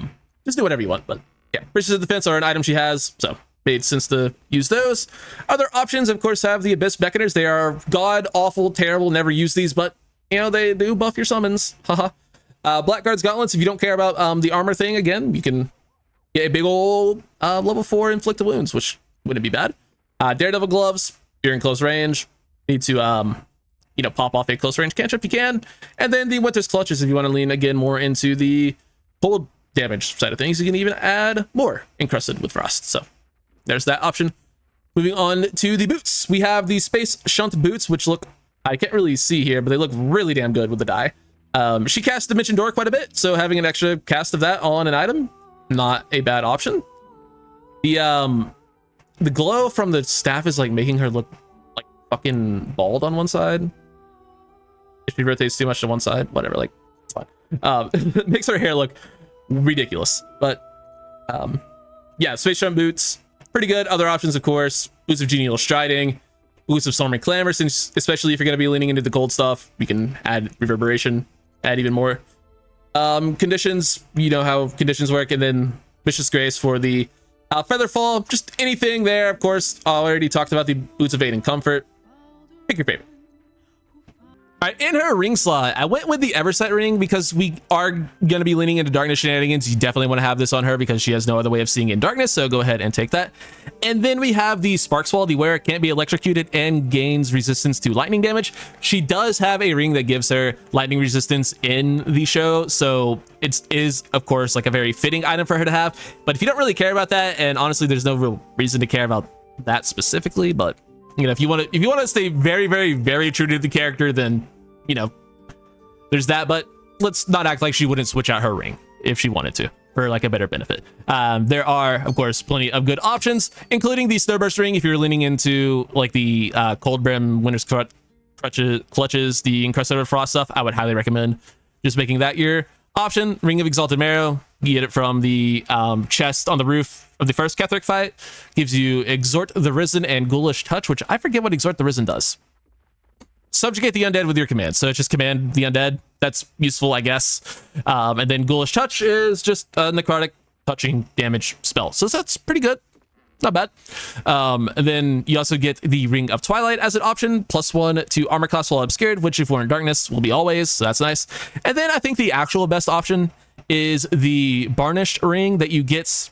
know. Just do whatever you want, but yeah. Braces of Defense are an item she has, so made sense to use those. Other options, of course, have the Abyss Beckoners. They are god-awful, terrible, never use these, but, you know, they do buff your summons. Haha. Blackguard's Gauntlets, if you don't care about the armor thing, again, you can get a big old level 4 inflict of wounds, which wouldn't be bad. Daredevil Gloves, if you're in close range, need to you know, pop off a close range cantrip, you can. And then the Winter's Clutches, if you want to lean again more into the cold damage side of things, you can even add more Encrusted with Frost. So there's that option. Moving on to the boots, we have the Space Shunt boots, which look, I can't really see here, but they look really damn good with the dye. She casts Dimension Door quite a bit, so having an extra cast of that on an item, not a bad option. The glow from the staff is like making her look like fucking bald on one side. If she rotates too much to one side, whatever, like, it's fine. It makes her hair look ridiculous. But yeah, Space Jump boots, pretty good. Other options, of course, boots of Genial Striding, boots of Storming Clamor, since especially if you're going to be leaning into the gold stuff, you can add Reverberation, add even more conditions. You know how conditions work. And then Vicious Grace for the Featherfall, just anything there. Of course, I already talked about the boots of Aid and Comfort. Pick your favorite. All right, in her ring slot, I went with the Eversight ring because we are going to be leaning into darkness shenanigans. You definitely want to have this on her because she has no other way of seeing in darkness, so go ahead and take that. And then we have the Sparks Wall, the where it can't be electrocuted and gains resistance to lightning damage. She does have a ring that gives her lightning resistance in the show, so it is, of course, like a very fitting item for her to have. But if you don't really care about that, and honestly, there's no real reason to care about that specifically, but you know, if you want to stay very, very, very true to the character, then, you know, there's that. But let's not act like she wouldn't switch out her ring if she wanted to for like a better benefit. There are, of course, plenty of good options, including the Snowburst ring if you're leaning into like the Cold Brim, Winter's Clutches, the Encrusted with Frost stuff. I would highly recommend just making that your option. Ring of Exalted Marrow, you get it from the chest on the roof of the first Ketheric fight. Gives you Exhort the Risen and Ghoulish Touch, which I forget what Exhort the Risen does. Subjugate the undead with your command, so it's just command the undead. That's useful, I guess. And then Ghoulish Touch is just a necrotic touching damage spell, so that's pretty good. Not bad. And then you also get the Ring of Twilight as an option, +1 to armor class while obscured, which if we're in darkness will be always, so that's nice. And then I think the actual best option is the Varnished ring that you get.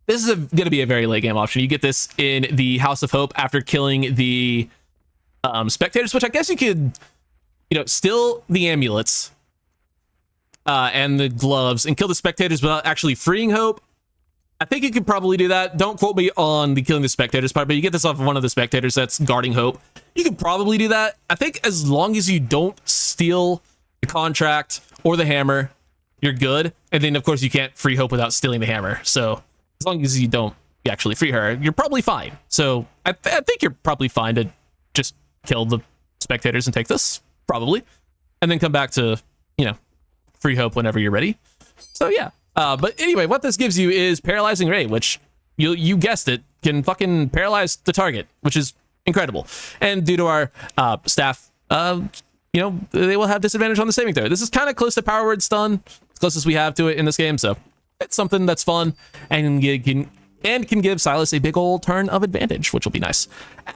This is going to be a very late game option. You get this in the House of Hope after killing the spectators, which I guess you could, you know, steal the amulets and the gloves and kill the spectators without actually freeing Hope. I think you could probably do that. Don't quote me on the killing the spectators part, but you get this off of one of the spectators that's guarding Hope. You could probably do that. I think as long as you don't steal the contract or the hammer, you're good. And then, of course, you can't free Hope without stealing the hammer. So as long as you don't actually free her, you're probably fine. So I think you're probably fine to just kill the spectators and take this, probably. And then come back to, you know, free Hope whenever you're ready. So yeah. But anyway, what this gives you is Paralyzing Ray, which you guessed it, can fucking paralyze the target, which is incredible. And due to our staff, you know, they will have disadvantage on the saving throw. This is kind of close to Power Word Stun, as close as we have to it in this game, so it's something that's fun and can give Silus a big old turn of advantage, which will be nice.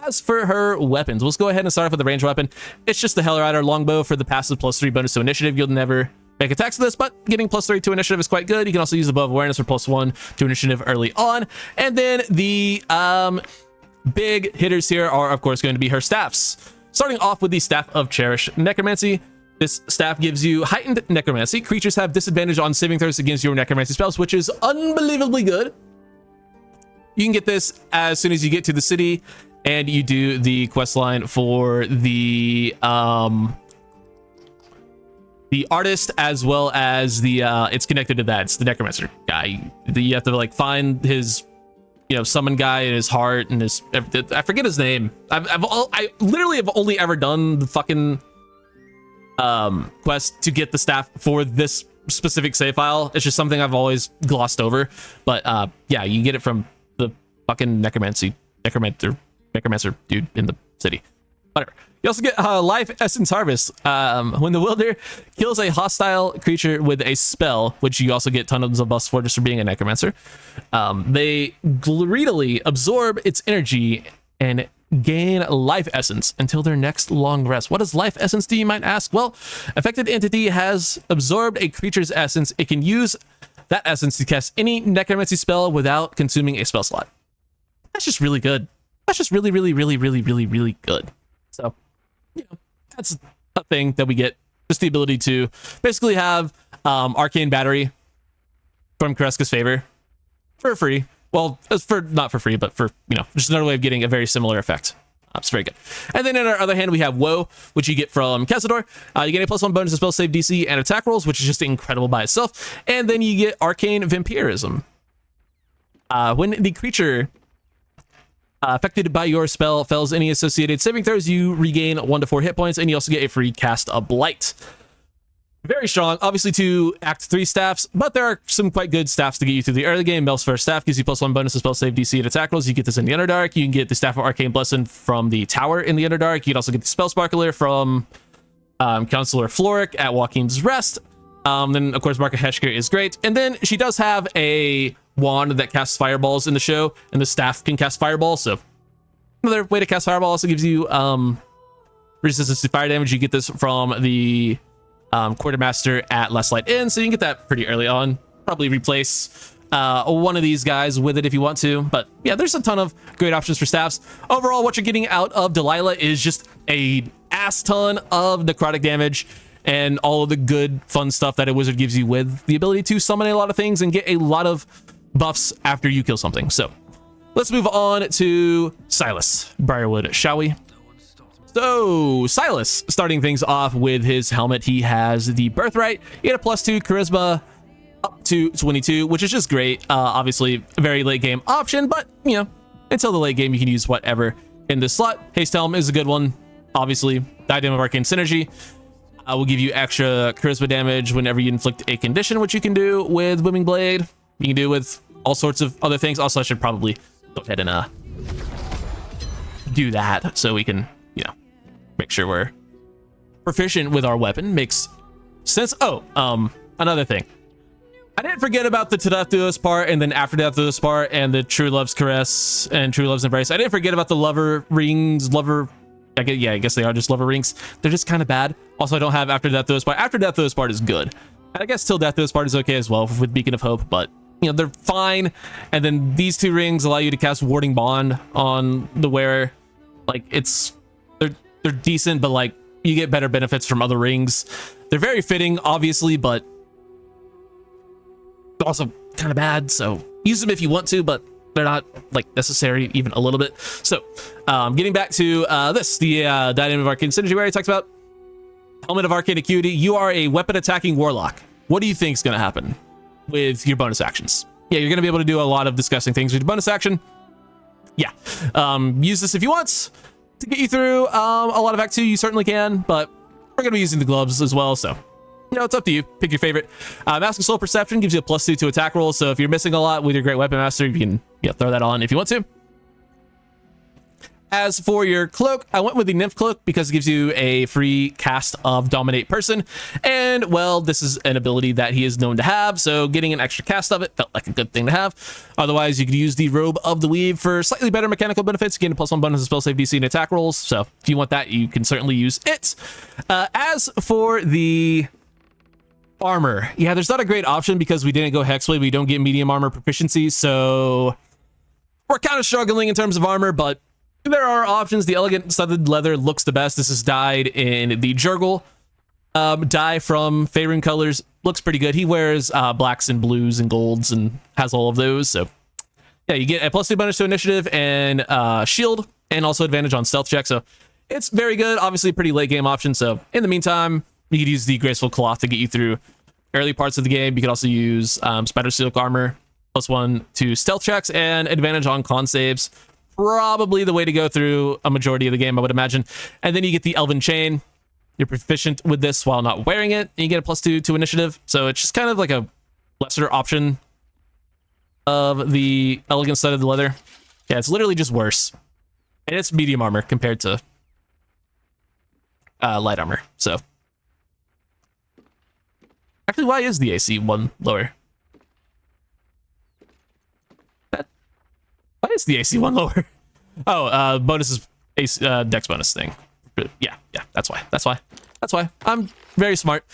As for her weapons, let's go ahead and start off with the ranged weapon. It's just the Hellrider longbow for the passive +3 bonus to initiative. You'll never make attacks with this, but getting +3 to initiative is quite good. You can also use above awareness for +1 to initiative early on. And then the big hitters here are, of course, going to be her staffs. starting off with the Staff of Cherish Necromancy. This staff gives you heightened necromancy. Creatures have disadvantage on saving throws against your necromancy spells, which is unbelievably good. You can get this as soon as you get to the city and you do the quest line for the artist, as well as the it's connected to that. It's the necromancer guy. You have to like find his, you know, summon guy and his heart and his, I forget his name. I literally have only ever done the fucking quest to get the staff for this specific save file. It's just something I've always glossed over, but yeah, you get it from the fucking necromancer dude in the city. Whatever. You also get Life Essence Harvest. When the wielder kills a hostile creature with a spell, which you also get tons of buffs for just for being a necromancer, they greedily absorb its energy and gain life essence until their next long rest. What does life essence do, you might ask? Well, affected entity has absorbed a creature's essence. It can use that essence to cast any necromancy spell without consuming a spell slot. That's just really good. That's just really good. So, you know, that's a thing that we get. Just the ability to basically have Arcane Battery from Kreska's favor for free. Well, it's for not for free, but for, you know, just another way of getting a very similar effect. It's very good. And then on our other hand, we have Woe, which you get from Cazador. You get a +1 bonus to spell save DC and attack rolls, which is just incredible by itself. And then you get Arcane Vampirism. When the creature affected by your spell fails any associated saving throws, you regain 1 to 4 hit points, and you also get a free cast of Blight. Very strong, obviously, to Act 3 staffs, but there are some quite good staffs to get you through the early game. Mel's First Staff gives you +1 bonus to spell save DC and attack rolls. You get this in the Underdark. You can get the Staff of Arcane Blessing from the Tower in the Underdark. You can also get the Spell Sparkler from Counselor Floric at Joaquin's Rest. Then, of course, Marka Heshker is great. And then she does have a wand that casts fireballs in the show, and the staff can cast fireballs. So another way to cast fireball. Also gives you resistance to fire damage. You get this from the Quartermaster at Last Light Inn, so you can get that pretty early on. Probably replace one of these guys with it if you want to. But yeah, there's a ton of great options for staffs. Overall, what you're getting out of Delilah is just a ass ton of necrotic damage and all of the good fun stuff that a wizard gives you, with the ability to summon a lot of things and get a lot of buffs after you kill something. So let's move on to Silus Brierwood, shall we? So Silus, starting things off with his helmet, he has the Birthright. You get a +2 charisma up to 22, which is just great. Obviously a very late game option, but you know, until the late game you can use whatever in this slot. Haste Helm is a good one. Obviously, Diadem of Arcane Synergy will give you extra charisma damage whenever you inflict a condition, which you can do with Whipping Blade. You can do with all sorts of other things. Also, I should probably go ahead and do that so we can, you know, make sure we're proficient with our weapon. Makes sense. Oh, another thing. I didn't forget about the To Death Do Us part, and then After Death Do Us part, and the True Love's Caress and True Love's Embrace. I didn't forget about the Lover Rings, I guess they are just Lover Rings. They're just kind of bad. Also, I don't have After Death Do Us part. After Death Do Us part is good. I guess Till Death Do Us part is okay as well with Beacon of Hope, but you know, they're fine. And then these 2 rings allow you to cast Warding Bond on the wearer. Like, they're decent, but like you get better benefits from other rings. They're very fitting, obviously, but also kind of bad. So use them if you want to, but they're not like necessary even a little bit. So getting back to the Diadem of Arcane Synergy, where he talks about Helmet of Arcane Acuity. You are a weapon attacking warlock. What do you think is going to happen with your bonus actions? Yeah, you're going to be able to do a lot of disgusting things with your bonus action. Yeah, use this if you want to get you through a lot of Act 2. You certainly can, but we're going to be using the gloves as well, so you know, it's up to you. Pick your favorite. Mask of Soul Perception gives you a +2 to attack rolls, so if you're missing a lot with your Great Weapon Master, you can throw that on if you want to. As for your cloak, I went with the Nymph Cloak because it gives you a free cast of Dominate Person. And, well, this is an ability that he is known to have, so getting an extra cast of it felt like a good thing to have. Otherwise, you could use the Robe of the Weave for slightly better mechanical benefits. Gain a +1 bonus to spell save DC and attack rolls, so if you want that, you can certainly use it. As for the armor, yeah, there's not a great option because we didn't go Hexblade. We don't get medium armor proficiency, so we're kind of struggling in terms of armor, but There are options. The elegant studded leather looks the best. This is dyed in the Jurgle dye from Faerun Colors. Looks pretty good. He wears blacks and blues and golds and has all of those. So yeah, you get a +2 bonus to initiative and shield, and also advantage on stealth check. So it's very good. Obviously a pretty late game option. So in the meantime, you could use the graceful cloth to get you through early parts of the game. You could also use spider silk armor, +1 to stealth checks and advantage on con saves. Probably the way to go through a majority of the game, I would imagine. And then you get the elven chain. You're proficient with this while not wearing it, and you get a +2 to initiative. So it's just kind of like a lesser option of the elegant studded leather. Yeah, it's literally just worse. And it's medium armor compared to light armor. So actually, why is the AC 1 lower? Why is the AC 1 lower? Oh, bonus is dex bonus thing. Yeah, that's why. I'm very smart.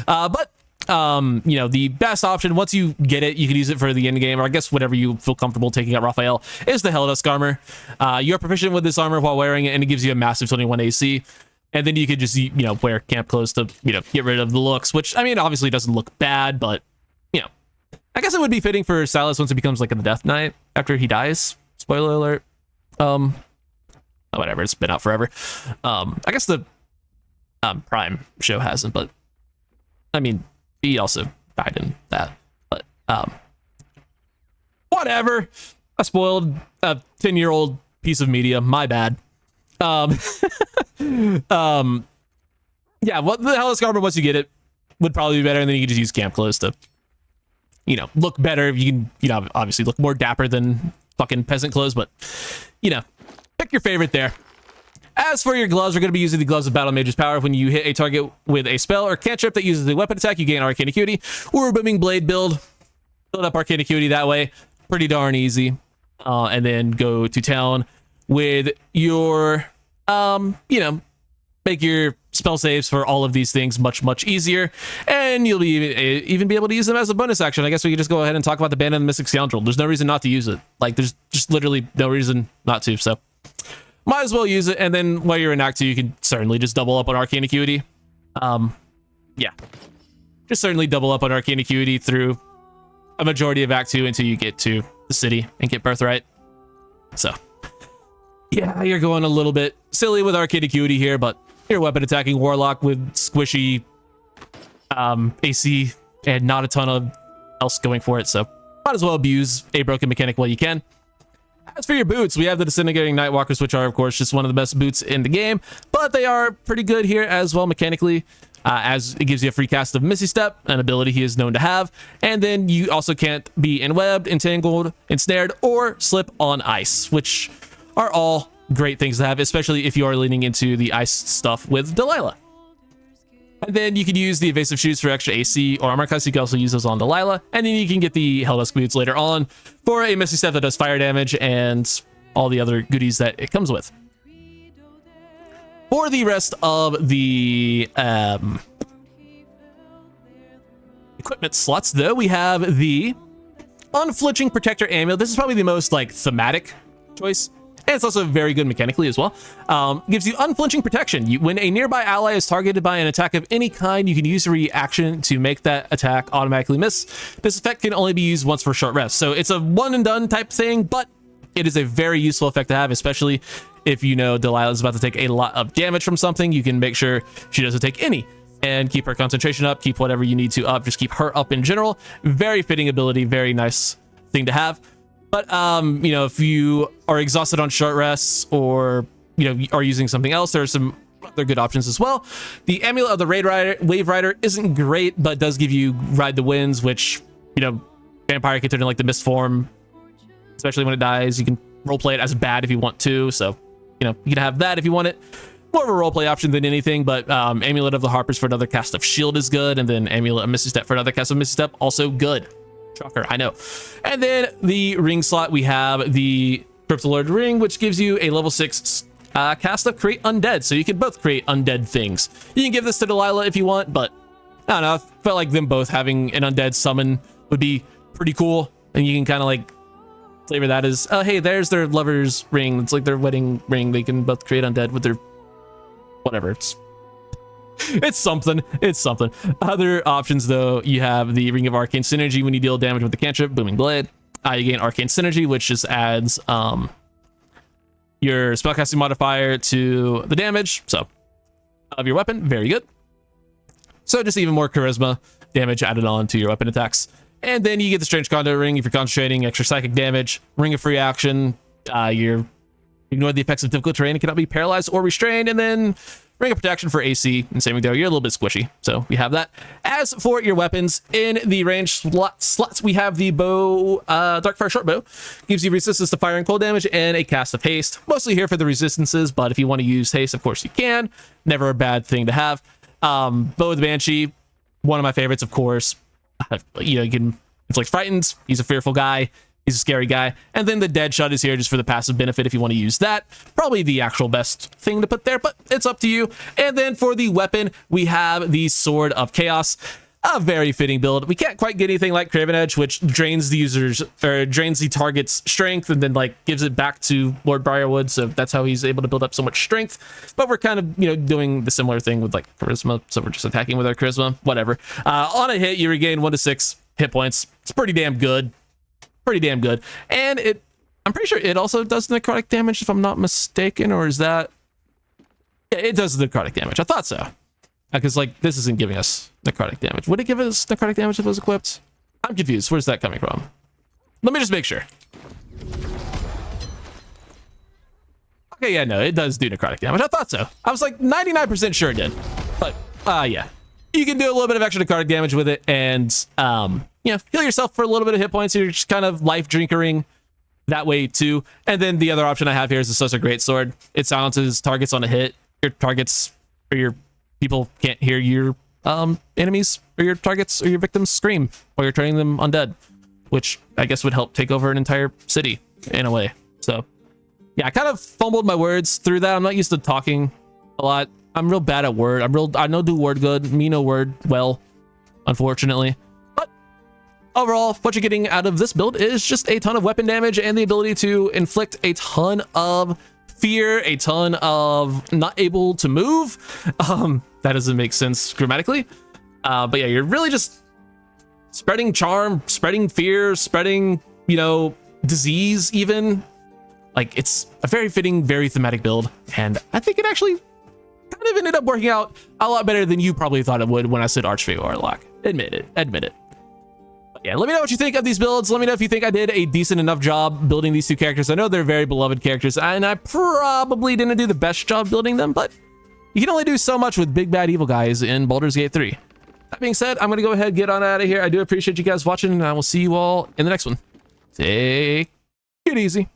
But you know, the best option, once you get it, you can use it for the end game, or I guess whatever you feel comfortable taking out Raphael, is the Helldusk armor. You're proficient with this armor while wearing it, and it gives you a massive 21 AC. And then you could just, you know, wear camp clothes to, you know, get rid of the looks, which, I mean, obviously doesn't look bad, but, you know, I guess it would be fitting for Silus once it becomes like a Death Knight after he dies. Spoiler alert. Whatever, it's been out forever. I guess the Prime show hasn't, but I mean, he also died in that. But whatever. I spoiled a 10-year-old piece of media. My bad. Yeah, what the hell is armor once you get it would probably be better, and then you can just use camp clothes to, you know, look better. You can, you know, obviously look more dapper than fucking peasant clothes, but, you know, pick your favorite there. As for your gloves, we're going to be using the Gloves of Battle Mage's Power. When you hit a target with a spell or cantrip that uses a weapon attack, you gain Arcane Acuity, or a Booming Blade build. Build up Arcane Acuity that way. Pretty darn easy. And then go to town with your, you know, make your spell saves for all of these things much easier, and you'll be even be able to use them as a bonus action. I guess we could just go ahead and talk about the Band of the Mystic Scoundrel. There's no reason not to use it. Like, there's just literally no reason not to, so might as well use it. And then while you're in Act 2, you can certainly just double up on Arcane Acuity. Yeah, just certainly double up on Arcane Acuity through a majority of Act 2 until you get to the city and get Birthright. So yeah, you're going a little bit silly with Arcane Acuity here, but you're a weapon attacking warlock with squishy AC and not a ton of else going for it, so might as well abuse a broken mechanic while you can. As for your boots, we have the Disintegrating Nightwalkers, which are, of course, just one of the best boots in the game, but they are pretty good here as well mechanically, as it gives you a free cast of Misty Step, an ability he is known to have, and then you also can't be enwebbed, entangled, ensnared, or slip on ice, which are all great things to have, especially if you are leaning into the ice stuff with Delilah. And then you can use the evasive shoes for extra AC or armor class. You can also use those on Delilah, and then you can get the Helldusk boots later on for a Misty Step that does fire damage and all the other goodies that it comes with. For the rest of the equipment slots, though, we have the Unflinching Protector Amulet. This is probably the most like thematic choice, and it's also very good mechanically as well. Gives you unflinching protection. When a nearby ally is targeted by an attack of any kind, you can use a reaction to make that attack automatically miss. This effect can only be used once for a short rest, so it's a one and done type thing, but it is a very useful effect to have, especially if you know Delilah is about to take a lot of damage from something. You can make sure she doesn't take any and keep her concentration up, keep whatever you need to up, just keep her up in general. Very fitting ability, very nice thing to have. But, you know, if you are exhausted on short rests or, you know, are using something else, there are some other good options as well. The Amulet of the Wave Rider isn't great, but does give you Ride the Winds, which, you know, Vampire can turn in like the Mist form, especially when it dies. You can roleplay it as bad if you want to, so, you know, you can have that if you want it. More of a roleplay option than anything, but Amulet of the Harpers for another cast of Shield is good, and then Amulet of Misty Step for another cast of Misty Step, also good. Shocker, I know. And then the ring slot, we have the Cryptolord ring, which gives you a level 6 cast of Create Undead, so you can both create undead things. You can give this to Delilah if you want, but I don't know, I felt like them both having an undead summon would be pretty cool, and you can kind of like flavor that is, oh, hey, there's their lover's ring. It's like their wedding ring. They can both create undead with their whatever. It's something. It's something. Other options, though, you have the Ring of Arcane Synergy. When you deal damage with the cantrip, Booming Blade, you gain Arcane Synergy, which just adds your spellcasting modifier to the damage of your weapon. Very good. So just even more charisma damage added on to your weapon attacks. And then you get the Strange Conduit Ring if you're concentrating, extra psychic damage. Ring of Free Action, you're ignore the effects of difficult terrain and cannot be paralyzed or restrained. And then Ring of Protection for AC and saving throw. You're a little bit squishy, so we have that. As for your weapons, in the range slots, we have the bow, Darkfire Shortbow. Gives you resistance to fire and cold damage and a cast of haste. Mostly here for the resistances, but if you want to use haste, of course you can. Never a bad thing to have. Bow of the Banshee, one of my favorites, of course. You know, you can inflict frightens. He's a fearful guy. He's a scary guy. And then the Dead Shot is here just for the passive benefit if you want to use that. Probably the actual best thing to put there, but it's up to you. And then for the weapon, we have the Sword of Chaos. A very fitting build. We can't quite get anything like Craven Edge, which drains the user's, or drains the target's strength and then like gives it back to Lord Briarwood. So that's how he's able to build up so much strength. But we're kind of, you know, doing the similar thing with like charisma. So we're just attacking with our charisma, whatever. On a hit, you regain 1 to 6 hit points. It's pretty damn good. Pretty damn good. And I'm pretty sure it also does necrotic damage if I'm not mistaken, or is that, yeah, it does necrotic damage. I thought so, because like this isn't giving us necrotic damage. Would it give us necrotic damage if it was equipped? I'm confused. Where's that coming from? Let me just make sure. Okay, yeah, no, it does do necrotic damage. I thought so. I was like 99% sure it did, but yeah, you can do a little bit of extra necrotic damage with it, and you know, heal yourself for a little bit of hit points. You're just kind of life drinkering that way too. And then the other option I have here is the Sussur Greatsword. It silences targets on a hit. Your targets or your people can't hear your enemies or your targets or your victims scream while you're turning them undead, which I guess would help take over an entire city in a way. So yeah, I kind of fumbled my words through that. I'm not used to talking a lot. I'm real bad at word. I know do word good, me no word well, unfortunately. Overall, what you're getting out of this build is just a ton of weapon damage and the ability to inflict a ton of fear, a ton of not able to move. That doesn't make sense grammatically. But yeah, you're really just spreading charm, spreading fear, spreading, you know, disease even. Like, it's a very fitting, very thematic build. And I think it actually kind of ended up working out a lot better than you probably thought it would when I said Archfey Warlock. Admit it. Yeah, let me know what you think of these builds. Let me know if you think I did a decent enough job building these two characters. I know they're very beloved characters, and I probably didn't do the best job building them, but you can only do so much with big bad evil guys in Baldur's Gate 3. That being said, I'm going to go ahead and get on out of here. I do appreciate you guys watching, and I will see you all in the next one. Take it easy.